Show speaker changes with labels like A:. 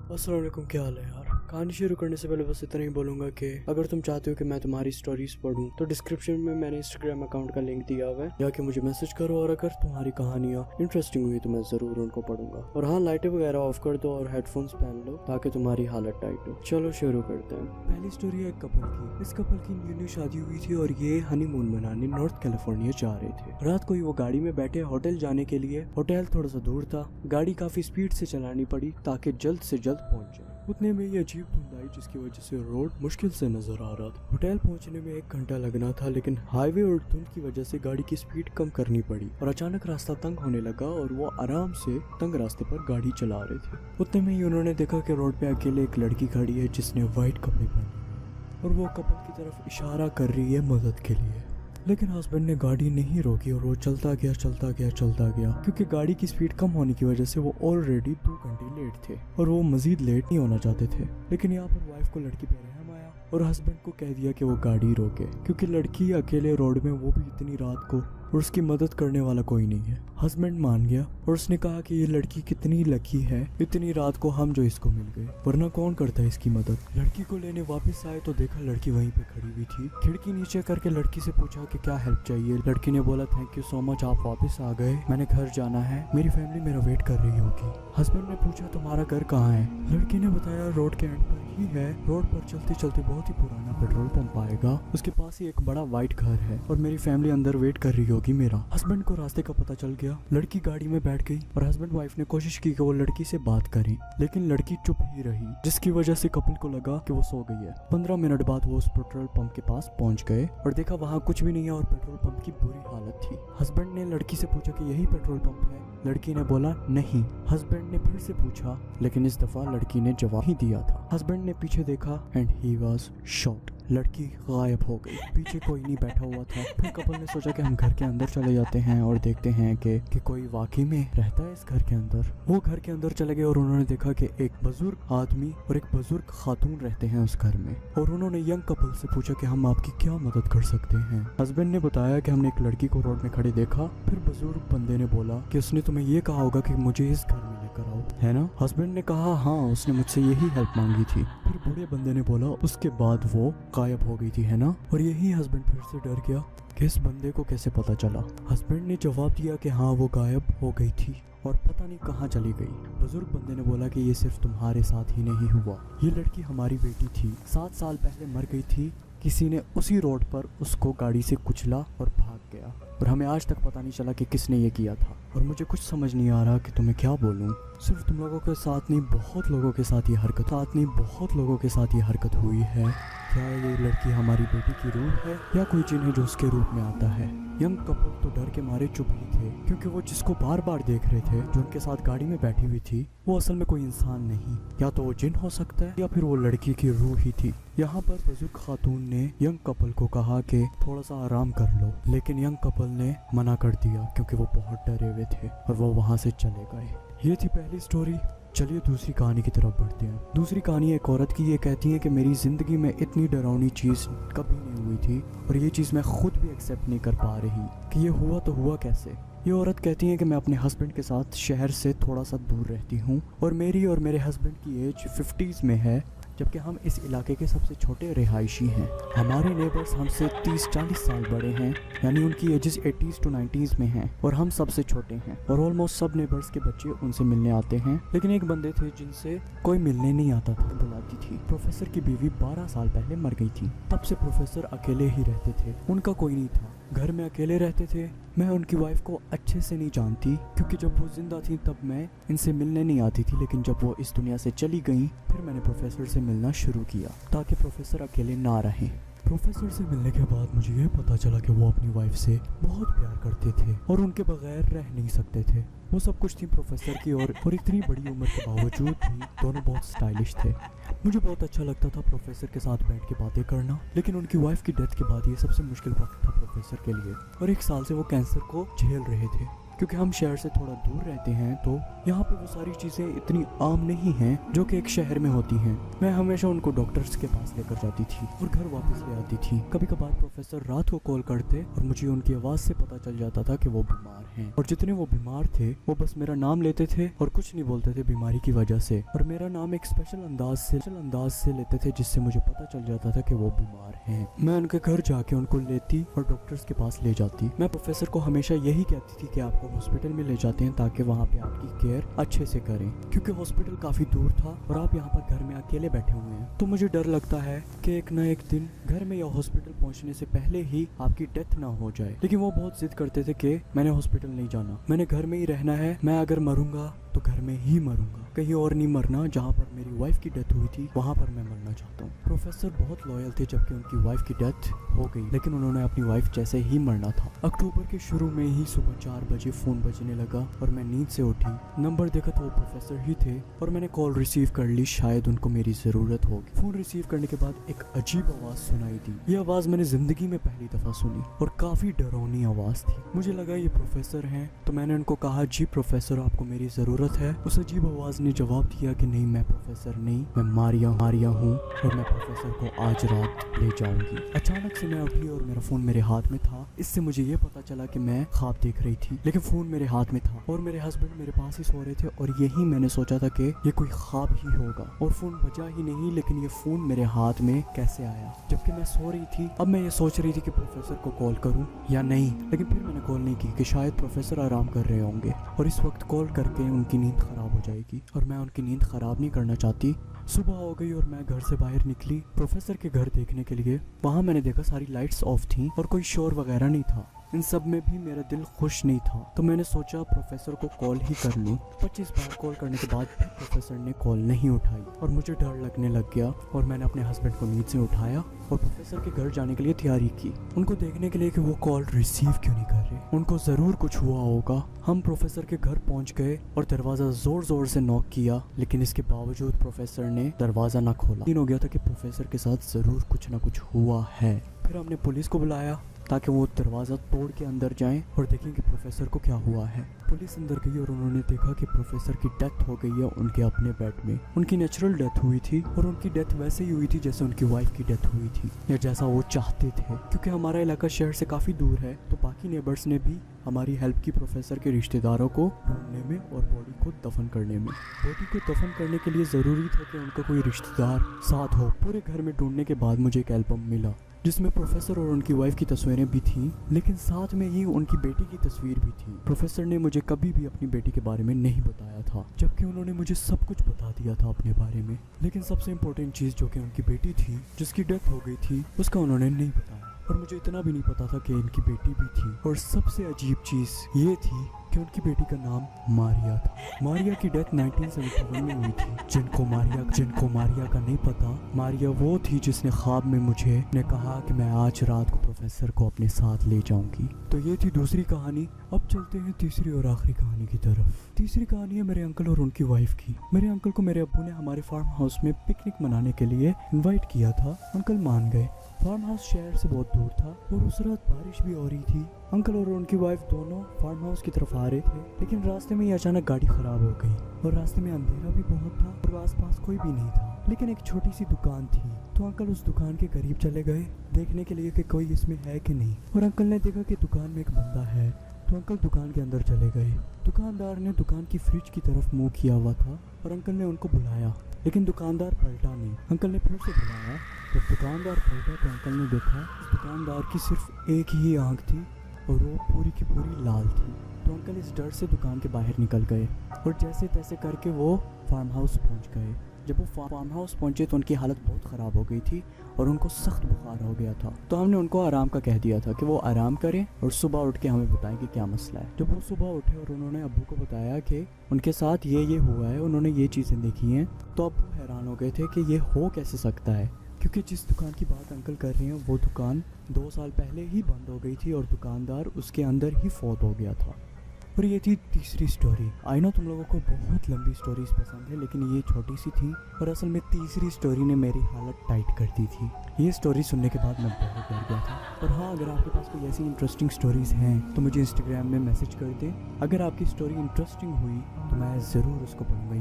A: अस्सलाम वालेकुम, क्या हाल है यार। कहानी शुरू करने से पहले बस इतना ही बोलूंगा कि अगर तुम चाहते हो कि मैं तुम्हारी स्टोरीज पढूं तो डिस्क्रिप्शन में मैंने इंस्टाग्राम अकाउंट का लिंक दिया हुआ है, जाके मुझे मैसेज करो और अगर तुम्हारी कहानियां इंटरेस्टिंग हुई तो मैं जरूर उनको पढ़ूंगा। और हाँ, लाइटें वगैरह ऑफ कर दो और हेडफोन्स पहन लो ताकि तुम्हारी हालत टाइट हो। चलो शुरू करते हैं। पहली स्टोरी है एक कपल की। इस कपल की न्यू शादी हुई थी और ये हनीमून मनाने नॉर्थ कैलिफोर्निया जा रहे थे। रात को ही वो गाड़ी में बैठे होटल जाने के लिए। होटल थोड़ा सा दूर था, गाड़ी काफी स्पीड से चलानी पड़ी ताकि जल्द से जल्द पहुंच जाए। उतने में ये अजीब धुंध आई जिसकी वजह से रोड मुश्किल से नजर आ रहा था। होटल पहुंचने में 1 घंटा लगना था, लेकिन हाईवे और धुंध की वजह से गाड़ी की स्पीड कम करनी पड़ी और अचानक रास्ता तंग होने लगा और वो आराम से तंग रास्ते पर गाड़ी चला रहे थे। उतने में ही उन्होंने देखा कि रोड पे अकेले एक लड़की खड़ी है जिसने व्हाइट कपड़े पहने और वो कपल की तरफ इशारा कर रही है मदद के लिए। लेकिन हस्बैंड ने गाड़ी नहीं रोकी और वो चलता गया क्योंकि गाड़ी की स्पीड कम होने की वजह से वो ऑलरेडी 2 घंटे लेट थे और वो मजीद लेट नहीं होना चाहते थे। लेकिन यहाँ पर वाइफ को लड़की पे रहम आया और हस्बैंड को कह दिया कि वो गाड़ी रोके क्योंकि लड़की अकेले रोड में, वो भी इतनी रात को, और उसकी मदद करने वाला कोई नहीं है। हस्बैंड मान गया और उसने कहा कि ये लड़की कितनी लकी है, इतनी रात को हम जो इसको मिल गए, वरना कौन करता है इसकी मदद। लड़की को लेने वापस आए तो देखा लड़की वहीं पे खड़ी हुई थी। खिड़की नीचे करके लड़की से पूछा कि क्या हेल्प चाहिए। लड़की ने बोला थैंक यू सो मच, आप वापस आ गए, मैंने घर जाना है, मेरी फैमिली मेरा वेट कर रही होगी। हस्बैंड ने पूछा तुम्हारा घर कहाँ है। लड़की ने बताया रोड के एंड पर ही है, रोड पर चलते चलते बहुत ही पुराना पेट्रोल पंप आएगा, उसके पास ही एक बड़ा व्हाइट घर है और मेरी फैमिली अंदर वेट कर रही होगी मेरा। हस्बैंड को रास्ते का पता चल गया। लड़की गाड़ी में बैठ गई और हस्बैंड वाइफ ने कोशिश की कि वो लड़की से बात करें, लेकिन लड़की चुप ही रही, जिसकी वजह से कपल को लगा कि वो सो गई है। 15 मिनट बाद वो उस पेट्रोल पंप के पास पहुंच गए और देखा वहाँ कुछ भी नहीं है और पेट्रोल पंप की बुरी हालत थी। हस्बैंड ने लड़की से पूछा कि यही पेट्रोल पंप है। लड़की ने बोला नहीं। हस्बैंड ने फिर से पूछा, लेकिन इस दफा लड़की ने जवाब ही दिया था। हस्बैंड ने पीछे देखा एंड ही वाज शॉक्ड। लड़की गायब हो गई, पीछे कोई नहीं बैठा हुआ था। फिर कपल ने सोचा कि हम घर के अंदर चले जाते हैं और देखते हैं कि कोई वाकई में रहता है इस घर के अंदर। वो घर के अंदर चले गए और उन्होंने देखा कि एक बुजुर्ग आदमी और एक बुजुर्ग खातून रहते हैं उस घर में। और उन्होंने यंग कपल से पूछा कि हम आपकी क्या मदद कर सकते हैं। हस्बैंड ने बताया कि हमने एक लड़की को रोड में खड़े देखा। फिर बुजुर्ग बंदे ने बोला कि उसने तुम्हें ये कहा होगा कि मुझे इस घर में लेकर आओ, है ना। हस्बैंड ने कहा हाँ, उसने मुझसे यही हेल्प मांगी थी। फिर बूढ़े बंदे ने बोला उसके बाद वो गायब हो गई थी, है ना। और यही हस्बैंड फिर से डर गया कि इस बंदे को कैसे पता चला। हस्बैंड ने जवाब दिया कि हाँ, वो गायब हो गई थी और पता नहीं कहाँ चली गई। बुजुर्ग बंदे ने बोला कि ये सिर्फ तुम्हारे साथ ही नहीं हुआ, ये लड़की हमारी बेटी थी, 7 साल पहले मर गई थी। किसी ने उसी रोड पर उसको गाड़ी से कुचला और भाग गया और हमें आज तक पता नहीं चला कि किसने ये किया था। और मुझे कुछ समझ नहीं आ रहा कि तुम्हें क्या बोलूं। सिर्फ तुम लोगों के साथ नहीं, बहुत लोगों के साथ ये हरकत हुई है। क्या ये लड़की हमारी बेटी की रूह है या कोई जिन है जो उसके रूप में आता है। यंग कपल तो डर के मारे चुप ही थे क्योंकि वो जिसको बार बार देख रहे थे, जो उनके साथ गाड़ी में बैठी हुई थी, वो असल में कोई इंसान नहीं, या तो वो जिन हो सकता है या फिर वो लड़की की रूह ही थी। यहाँ पर बुजुर्ग खातून ने यंग कपल को कहा कि थोड़ा सा आराम कर लो, लेकिन यंग कपल ने मना कर दिया क्योंकि वो बहुत डरे हुए थे और वो वहाँ से चले गए। ये थी पहली स्टोरी। चलिए दूसरी कहानी की तरफ बढ़ते हैं। दूसरी कहानी एक औरत की। ये कहती है कि मेरी ज़िंदगी में इतनी डरावनी चीज़ कभी नहीं हुई थी और ये चीज़ मैं खुद भी एक्सेप्ट नहीं कर पा रही कि ये हुआ तो हुआ कैसे। ये औरत कहती है कि मैं अपने हस्बैंड के साथ शहर से थोड़ा सा दूर रहती हूँ और मेरी और मेरे हस्बैंड की एज 50s में है, जबकि हम इस इलाके के सबसे छोटे रिहायशी हैं। हमारे नेबर्स हमसे 30-40 साल बड़े हैं, यानी उनकी एजेस 80s to 90s में हैं और हम सबसे छोटे हैं। और ऑलमोस्ट सब नेबर्स के बच्चे उनसे मिलने आते हैं, लेकिन एक बंदे थे जिनसे कोई मिलने नहीं आता था, बुलाती थी। प्रोफेसर की बीवी 12 साल पहले मर गई थी, तब से प्रोफेसर अकेले ही रहते थे, उनका कोई नहीं था, घर में अकेले रहते थे। मैं उनकी वाइफ को अच्छे से नहीं जानती क्योंकि जब वो जिंदा थी तब मैं इनसे मिलने नहीं आती थी, लेकिन जब वो इस दुनिया से चली गई फिर मैंने प्रोफेसर से मिलना शुरू किया ताकि प्रोफेसर अकेले ना रहें। प्रोफेसर से मिलने के बाद मुझे ये पता चला कि वो अपनी वाइफ से बहुत प्यार करते थे और उनके बगैर रह नहीं सकते थे। वो सब कुछ थी प्रोफेसर की और इतनी बड़ी उम्र के बावजूद भी दोनों बहुत स्टाइलिश थे। मुझे बहुत अच्छा लगता था प्रोफेसर के साथ बैठ के बातें करना, लेकिन उनकी वाइफ की डेथ के बाद ये सबसे मुश्किल वक्त था प्रोफेसर के लिए। और 1 साल से वो कैंसर को झेल रहे थे। क्योंकि हम शहर से थोड़ा दूर रहते हैं तो यहाँ पे वो सारी चीज़ें इतनी आम नहीं हैं जो कि एक शहर में होती हैं। मैं हमेशा उनको डॉक्टर्स के पास लेकर जाती थी और घर वापस ले आती थी। कभी कभार प्रोफेसर रात को कॉल करते और मुझे उनकी आवाज़ से पता चल जाता था कि वो बीमार हैं। हैं। और जितने वो बीमार थे वो बस मेरा नाम लेते थे और कुछ नहीं बोलते थे बीमारी की वजह से, और मेरा नाम एक स्पेशल अंदाज से लेते थे जिससे मुझे पता चल जाता था कि वो बीमार हैं। मैं उनके घर जाके उनको लेती और डॉक्टर्स के पास ले जाती। मैं प्रोफेसर को हमेशा यही कहती थी कि आपको हॉस्पिटल में ले जाते हैं ताकि वहाँ पे आपकी केयर अच्छे से करें, क्योंकि हॉस्पिटल काफी दूर था और आप यहाँ पर घर में अकेले बैठे हुए हैं। तो मुझे डर लगता है कि एक ना एक दिन घर में या हॉस्पिटल पहुँचने से पहले ही आपकी डेथ ना हो जाए। लेकिन वो बहुत जिद करते थे कि मैंने हॉस्पिटल नहीं जाना, मैंने घर में ही रहना है, मैं अगर मरूंगा तो घर में ही मरूंगा, कहीं और नहीं मरना। जहाँ पर मेरी वाइफ की डेथ हुई थी वहाँ पर मैं मरना चाहता हूँ। प्रोफेसर बहुत लॉयल थे जबकि उनकी वाइफ की डेथ हो गई, लेकिन उन्होंने अपनी वाइफ जैसे ही मरना था। अक्टूबर के शुरू में ही सुबह 4 बजे फोन बजने लगा और मैं नींद से उठी। नंबर देखा तो वो प्रोफेसर ही थे और मैंने कॉल रिसीव कर ली, शायद उनको मेरी जरूरत होगी। फोन रिसीव करने के बाद एक अजीब आवाज सुनाई दी। ये आवाज मैंने जिंदगी में पहली दफा सुनी और काफी डरावनी आवाज थी। मुझे लगा ये प्रोफेसर हैं, तो मैंने उनको कहा, जी प्रोफेसर आपको मेरी जरूरत है। उस अजीब आवाज ने जवाब दिया कि नहीं, मैं प्रोफेसर नहीं, मैं मारिया हूँ और मैं प्रोफेसर को आज रात ले जाऊंगी। अचानक से मैं उठी और मेरा फोन मेरे हाथ में था। इससे मुझे ये पता चला कि मैं ख्वाब देख रही थी, लेकिन फोन मेरे हाथ में था और मेरे हस्बैंड मेरे पास ही सो रहे थे और यही मैंने सोचा था कि ये कोई ख्वाब ही होगा। और फोन बजा ही नहीं, लेकिन ये फोन मेरे हाथ में कैसे आया जबकि मैं सो रही थी। अब मैं ये सोच रही थी कि प्रोफेसर को कॉल करूं या नहीं, लेकिन फिर मैंने कॉल नहीं की कि शायद प्रोफेसर आराम कर रहे होंगे और इस वक्त कॉल करके उनकी नींद खराब हो जाएगी और मैं उनकी नींद खराब नहीं करना चाहती। सुबह हो गई और मैं घर से बाहर निकली प्रोफेसर के घर देखने के लिए। वहाँ मैंने देखा सारी लाइट्स ऑफ थी और कोई शोर वगैरह नहीं था। इन सब में भी मेरा दिल खुश नहीं था, तो मैंने सोचा प्रोफेसर को कॉल ही कर लूं। 25 बार कॉल करने के बाद भी प्रोफेसर ने कॉल नहीं उठाई और मुझे डर लगने लग गया और मैंने अपने हस्बैंड को नींद से उठाया और प्रोफेसर के घर जाने के लिए तैयारी की, उनको देखने के लिए कि वो कॉल रिसीव क्यों नहीं कर रहे। उनको जरूर कुछ हुआ होगा। हम प्रोफेसर के घर पहुंच गए और दरवाजा जोर जोर से नॉक किया, लेकिन इसके बावजूद प्रोफेसर ने दरवाजा ना खोला। यकीन हो गया था कि प्रोफेसर के साथ जरूर कुछ ना कुछ हुआ है। फिर हमने पुलिस को बुलाया ताकि वो दरवाज़ा तोड़ के अंदर जाएं और देखें कि प्रोफेसर को क्या हुआ है। पुलिस अंदर गई और उन्होंने देखा कि प्रोफेसर की डेथ हो गई है उनके अपने बेड में। उनकी नेचुरल डेथ हुई थी और उनकी डेथ वैसे ही हुई थी जैसे उनकी वाइफ की डेथ हुई थी या जैसा वो चाहते थे। क्योंकि हमारा इलाका शहर से काफ़ी दूर है, तो बाकी नेबर्स ने भी हमारी हेल्प की प्रोफेसर के रिश्तेदारों को ढूंढने में और बॉडी को दफन करने में। बॉडी को दफन करने के लिए ज़रूरी था कि उनका कोई रिश्तेदार साथ हो। पूरे घर में ढूंढने के बाद मुझे एक एल्बम मिला जिसमें प्रोफेसर और उनकी वाइफ की तस्वीरें भी थीं, लेकिन साथ में ही उनकी बेटी की तस्वीर भी थी। प्रोफेसर ने मुझे कभी भी अपनी बेटी के बारे में नहीं बताया था, जबकि उन्होंने मुझे सब कुछ बता दिया था अपने बारे में। लेकिन सबसे इम्पोर्टेंट चीज़ जो कि उनकी बेटी थी जिसकी डेथ हो गई थी, उसका उन्होंने नहीं बताया। और मुझे इतना भी नहीं पता था कि इनकी बेटी भी थी। और सबसे अजीब चीज़ ये थी कि उनकी बेटी का नाम मारिया था। मारिया की डेथ 1971 में हुई थी। जिनको मारिया का नहीं पता, मारिया वो थी जिसने ख्वाब में मुझे ने कहा कि मैं आज रात को प्रोफेसर को अपने साथ ले जाऊंगी। तो ये थी दूसरी कहानी। अब चलते हैं तीसरी और आखिरी कहानी की तरफ। तीसरी कहानी है मेरे अंकल और उनकी वाइफ की। मेरे अंकल को मेरे अब्बू ने हमारे फार्म हाउस में पिकनिक मनाने के लिए इन्वाइट किया था। अंकल मान गए। फार्म हाउस शहर से बहुत दूर था और उस रात बारिश भी हो रही थी। अंकल और उनकी वाइफ दोनों फार्म हाउस की तरफ आ रहे थे, लेकिन रास्ते में ही अचानक गाड़ी खराब हो गई और रास्ते में अंधेरा भी बहुत था और आसपास कोई भी नहीं था, लेकिन एक छोटी सी दुकान थी। तो अंकल उस दुकान के करीब चले गए देखने के लिए कि कोई इसमें है कि नहीं, और अंकल ने देखा कि दुकान में एक बंदा है। तो अंकल दुकान के अंदर चले गए। दुकानदार ने दुकान की फ्रिज की तरफ मुंह किया हुआ था और अंकल ने उनको बुलाया, लेकिन दुकानदार पलटा नहीं। अंकल ने फिर से बुलाया। जब दुकानदार पलटा तो अंकल ने देखा दुकानदार की सिर्फ एक ही आंख थी और वो पूरी की पूरी लाल थी। तो अंकल इस डर से दुकान के बाहर निकल गए और जैसे तैसे करके वो फार्म हाउस पहुंच गए। जब वो फार्म हाउस पहुंचे तो उनकी हालत बहुत ख़राब हो गई थी और उनको सख्त बुखार हो गया था। तो हमने उनको आराम का कह दिया था कि वो आराम करें और सुबह उठ के हमें बताएं कि क्या मसला है। जब वो सुबह उठे और उन्होंने अब्बू को बताया कि उनके साथ ये हुआ है, उन्होंने ये चीज़ें देखी हैं, तो अब्बू हैरान हो गए थे कि ये हो कैसे सकता है, क्योंकि जिस दुकान की बात अंकल कर रहे हैं वो दुकान 2 साल पहले ही बंद हो गई थी और दुकानदार उसके अंदर ही फौत हो गया था। और ये थी तीसरी स्टोरी। आई नो तुम लोगों को बहुत लंबी स्टोरीज पसंद है, लेकिन ये छोटी सी थी और असल में तीसरी स्टोरी ने मेरी हालत टाइट कर दी थी। ये स्टोरी सुनने के बाद मैं बहुत डर गया था। और हाँ, अगर आपके पास कोई ऐसी इंटरेस्टिंग स्टोरीज़ हैं तो मुझे इंस्टाग्राम में मैसेज कर दें। अगर आपकी स्टोरी इंटरेस्टिंग हुई तो मैं ज़रूर उसको पढ़ूँगा।